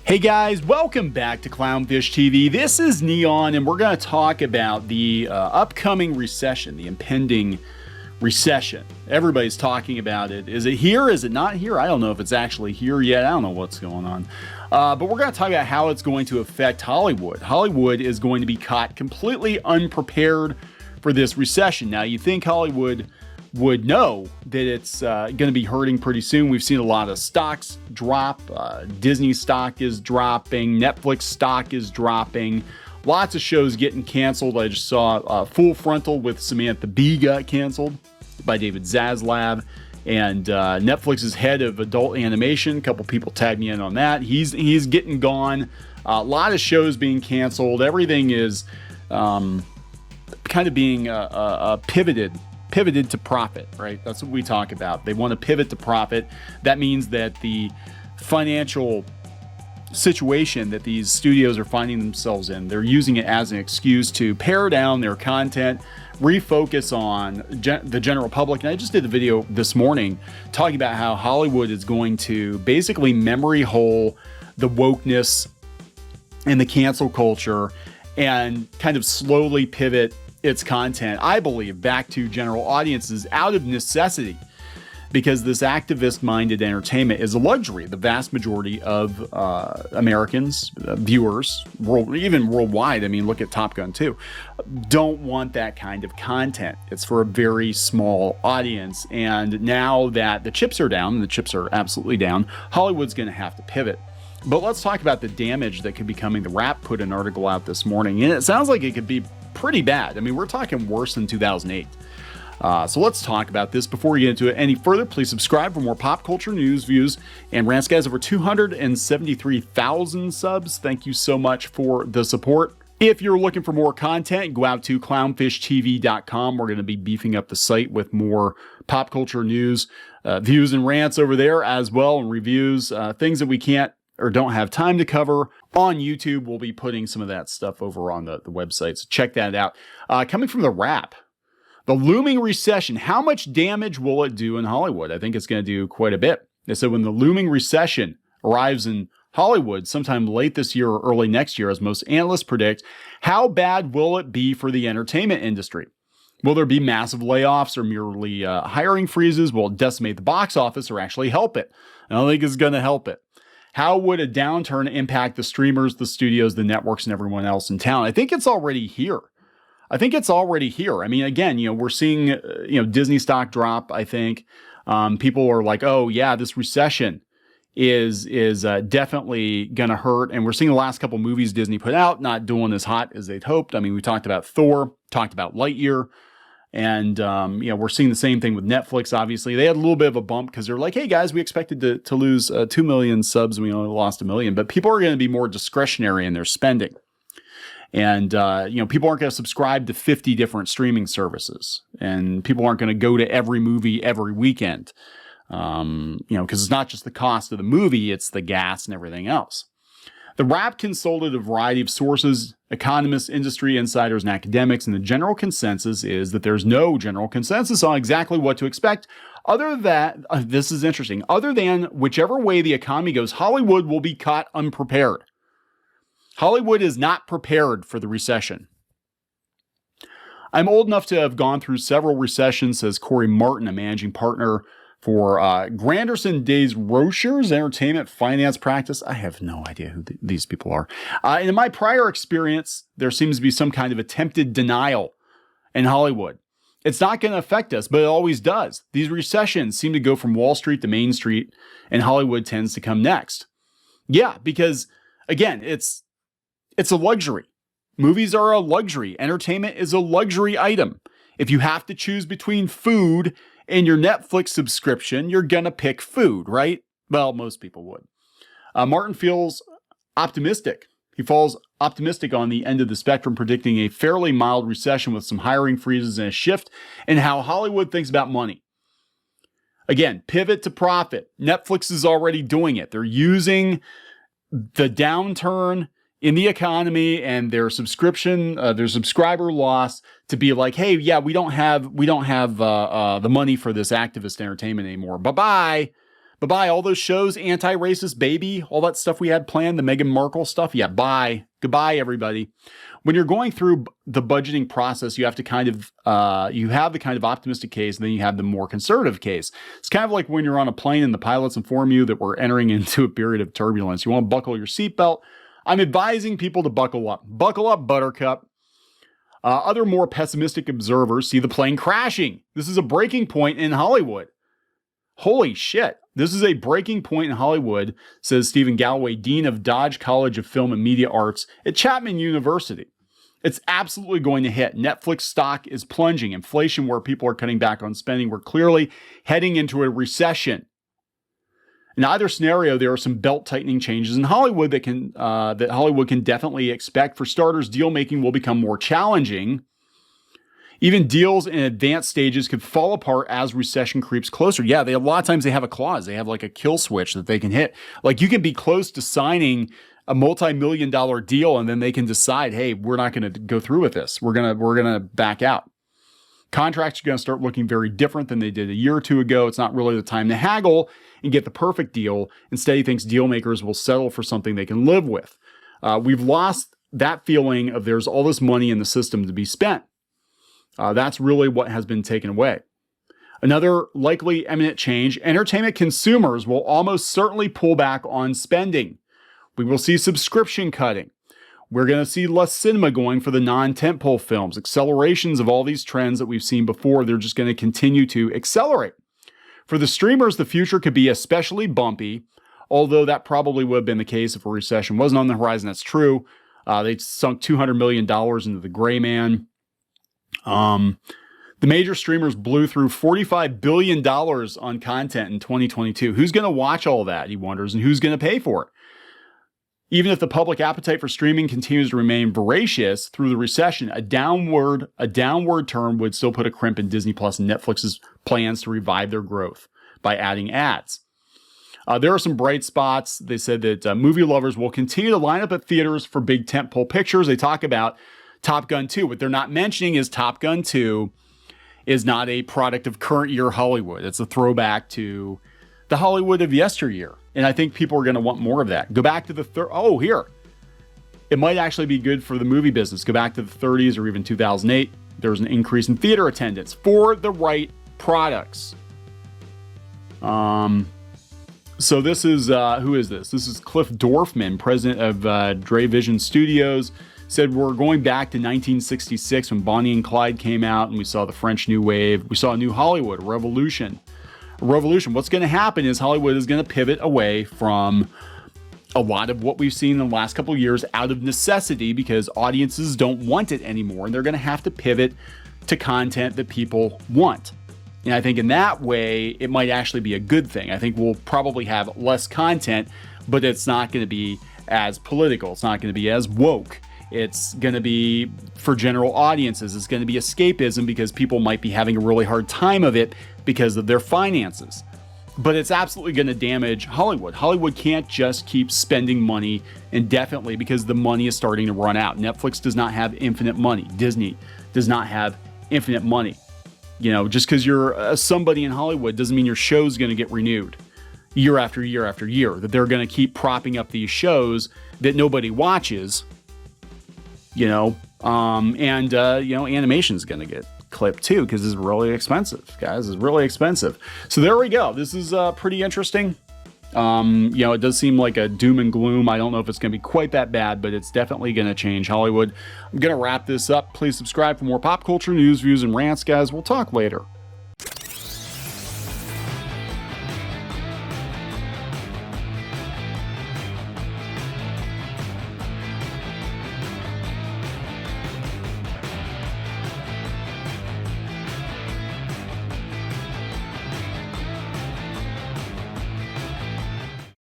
Hey guys, welcome back to Clownfish TV. This is Neon, and we're going to talk about the upcoming recession, the impending recession. Everybody's talking about it. Is it here? Is it not here? I don't know if it's actually here yet. I don't know what's going on. But we're going to talk about how it's going to affect Hollywood. Hollywood is going to be caught completely unprepared for this recession. Now, you think Hollywood would know that it's going to be hurting pretty soon. We've seen a lot of stocks drop. Disney stock is dropping. Netflix stock is dropping. Lots of shows getting canceled. I just saw Full Frontal with Samantha Bee got canceled by David Zaslav. And Netflix's head of adult animation, a couple people tagged me in on that. He's getting gone. A lot of shows being canceled. Everything is kind of being pivoted to profit, right? That's what we talk about. They want to pivot to profit. That means that the financial situation that these studios are finding themselves in, they're using it as an excuse to pare down their content, refocus on the general public. And I just did a video this morning talking about how Hollywood is going to basically memory hole the wokeness and the cancel culture and kind of slowly pivot its content, I believe, back to general audiences out of necessity, because this activist-minded entertainment is a luxury. The vast majority of Americans, viewers, even worldwide, I mean, look at Top Gun 2, don't want that kind of content. It's for a very small audience. And now that the chips are down, and the chips are absolutely down, Hollywood's going to have to pivot. But let's talk about the damage that could be coming. The Wrap put an article out this morning, and it sounds like it could be pretty bad. I mean, we're talking worse than 2008. So let's talk about this. Before we get into it any further, please subscribe for more pop culture news, views, and rants. Guys, over 273,000 subs. Thank you so much for the support. If you're looking for more content, go out to clownfishtv.com. We're going to be beefing up the site with more pop culture news, views and rants over there as well, and reviews, things that we can't or don't have time to cover on YouTube. We'll be putting some of that stuff over on the website, so check that out. Coming from the Wrap, the looming recession, how much damage will it do in Hollywood? I think it's going to do quite a bit. They said when the looming recession arrives in Hollywood sometime late this year or early next year, as most analysts predict, how bad will it be for the entertainment industry? Will there be massive layoffs or merely hiring freezes? Will it decimate the box office or actually help it? I don't think it's going to help it. How would a downturn impact the streamers, the studios, the networks, and everyone else in town? I think it's already here. I mean, again, we're seeing, Disney stock drop. I think people are like, oh yeah, this recession is definitely going to hurt. And we're seeing the last couple movies Disney put out not doing as hot as they'd hoped. I mean, we talked about Thor, talked about Lightyear. And, we're seeing the same thing with Netflix. Obviously, they had a little bit of a bump because they're like, hey, guys, we expected to lose 2 million subs. And we only lost 1 million. But people are going to be more discretionary in their spending. And, people aren't going to subscribe to 50 different streaming services. And people aren't going to go to every movie every weekend, because it's not just the cost of the movie, it's the gas and everything else. The Wrap consulted a variety of sources, economists, industry insiders, and academics, and the general consensus is that there's no general consensus on exactly what to expect. Other than that, this is interesting, other than whichever way the economy goes, Hollywood will be caught unprepared. Hollywood is not prepared for the recession. I'm old enough to have gone through several recessions, says Corey Martin, a managing partner for Granderson Days Rocher's entertainment finance practice. I have no idea who these people are. And in my prior experience, there seems to be some kind of attempted denial in Hollywood. It's not going to affect us, but it always does. These recessions seem to go from Wall Street to Main Street, and Hollywood tends to come next. Yeah, because, again, it's a luxury. Movies are a luxury. Entertainment is a luxury item. If you have to choose between food and your Netflix subscription, you're going to pick food, right? Well, most people would. Martin feels optimistic. He falls optimistic on the end of the spectrum, predicting a fairly mild recession with some hiring freezes and a shift in how Hollywood thinks about money. Again, pivot to profit. Netflix is already doing it. They're using the downturn in the economy and their subscriber loss to be like, hey, yeah, we don't have the money for this activist entertainment anymore. Bye-bye. Bye-bye, all those shows, anti-racist baby, all that stuff we had planned, the Meghan Markle stuff. Yeah, bye. Goodbye, everybody. When you're going through the budgeting process, you have to kind of, you have the kind of optimistic case, and then you have the more conservative case. It's kind of like when you're on a plane and the pilots inform you that we're entering into a period of turbulence. You want to buckle your seatbelt. I'm advising people to buckle up. Buckle up, Buttercup. Other more pessimistic observers see the plane crashing. This is a breaking point in Hollywood. Holy shit. This is a breaking point in Hollywood, says Stephen Galloway, Dean of Dodge College of Film and Media Arts at Chapman University. It's absolutely going to hit. Netflix stock is plunging. Inflation, where people are cutting back on spending, we're clearly heading into a recession. In either scenario, there are some belt-tightening changes in Hollywood that Hollywood can definitely expect. For starters, deal-making will become more challenging. Even deals in advanced stages could fall apart as recession creeps closer. Yeah, a lot of times they have a clause. They have like a kill switch that they can hit. Like you can be close to signing a multi-million-dollar deal, and then they can decide, hey, we're not going to go through with this. We're gonna back out. Contracts are going to start looking very different than they did a year or two ago. It's not really the time to haggle and get the perfect deal. Instead, he thinks deal makers will settle for something they can live with. We've lost that feeling of there's all this money in the system to be spent. That's really what has been taken away. Another likely imminent change, entertainment consumers will almost certainly pull back on spending. We will see subscription cutting. We're going to see less cinema going for the non-tentpole films. Accelerations of all these trends that we've seen before, they're just going to continue to accelerate. For the streamers, the future could be especially bumpy, although that probably would have been the case if a recession wasn't on the horizon. That's true. They sunk $200 million into the gray man. The major streamers blew through $45 billion on content in 2022. Who's going to watch all that, he wonders, and who's going to pay for it? Even if the public appetite for streaming continues to remain voracious through the recession, a downward turn would still put a crimp in Disney Plus and Netflix's plans to revive their growth by adding ads. There are some bright spots. They said that movie lovers will continue to line up at theaters for big tentpole pictures. They talk about Top Gun 2. What they're not mentioning is Top Gun 2 is not a product of current year Hollywood. It's a throwback to the Hollywood of yesteryear. And I think people are going to want more of that. Go back to the here. It might actually be good for the movie business. Go back to the 30s or even 2008. There was an increase in theater attendance for the right products. So this is, who is this? This is Cliff Dorfman, president of Drevision Studios, said we're going back to 1966 when Bonnie and Clyde came out and we saw the French New Wave. We saw a new Hollywood, a revolution. What's going to happen is Hollywood is going to pivot away from a lot of what we've seen in the last couple of years out of necessity because audiences don't want it anymore, and they're going to have to pivot to content that people want. And I think in that way, it might actually be a good thing. I think we'll probably have less content, but it's not going to be as political. It's not going to be as woke. It's going to be for general audiences. It's going to be escapism because people might be having a really hard time of it because of their finances. But it's absolutely going to damage Hollywood. Hollywood can't just keep spending money indefinitely because the money is starting to run out. Netflix does not have infinite money. Disney does not have infinite money. You know, just because you're somebody in Hollywood doesn't mean your show's going to get renewed year after year after year, that they're going to keep propping up these shows that nobody watches. Animation is going to get clipped too because it's really expensive, guys. It's really expensive. So there we go. This is pretty interesting. It does seem like a doom and gloom. I don't know if it's going to be quite that bad, but it's definitely going to change Hollywood. I'm going to wrap this up. Please subscribe for more pop culture news, views, and rants, guys. We'll talk later.